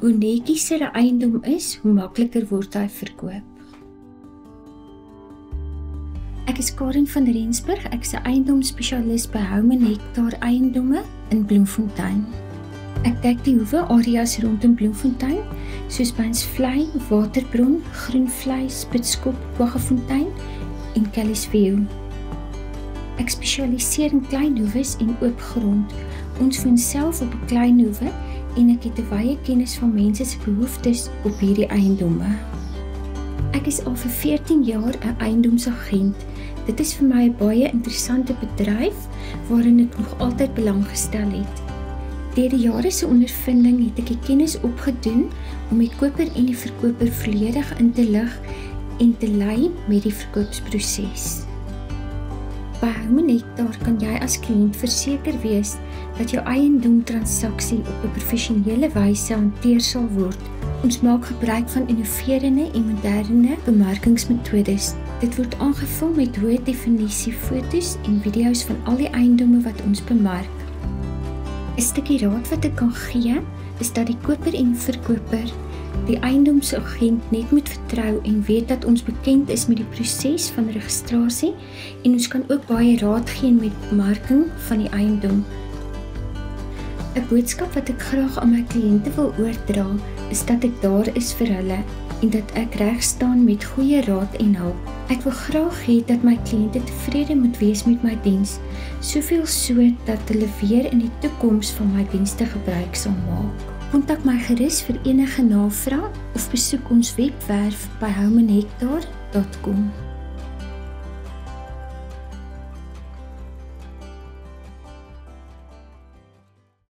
Hoe netjieser 'n eiendom is, hoe makliker word hy verkoop. Ek is Karen van Rensburg, ek is 'n eiendomsspesialis by Home & Hektaar Eiendomme in Bloemfontein. Ek dek die hoewe areas rondom Bloemfontein, soos Beinsvlei, Waterbron, Groenvlei, Spitskop, Kwaggafontein en Kelliesview. Ek spesialiseer in klein hoeves en oop grond. Ons woon self op 'n klein hoewe en ek het 'n wye kennis van mense se behoeftes op hierdie eiendomme. Ek is al vir 14 jaar 'n eiendomsagent. Dit is vir my 'n baie interessante bedryf waarin ek nog altyd belang gestel het. Deur die jare se ondervinding het ek die kennis opgedoen om die koper en die verkoper volledig in te lig en te lei met die verkoopsproses. By Home & Hektaar kan jy as kliënt verseker wees dat jou eiendomstransaksie op 'n professionele wyse hanteer sal word. Ons maak gebruik van innoverende en moderne bemarkingsmetodes. Dit word aangevul met hoë definisie foto's en video's van al die eiendomme wat ons bemark. 'n Stukkie raad wat ek kan gee, is dat die koper en verkoper die eiendomsagent net moet vertrou en weet dat ons bekend is met die proses van registrasie en ons kan ook baie raad gee met bemarking van die eiendom. 'n Boodskap wat ek graag aan my kliënte wil oordra, is dat ek daar is vir hulle en dat ek reg staan met goeie raad en hulp. Ek wil graag hê dat my kliënte tevrede moet wees met my diens, soveel so dat hulle weer in die toekoms van my dienste gebruik sal maak. Kontak my gerus vir enige navrae of besoek ons webwerf by homeandhektaar.com.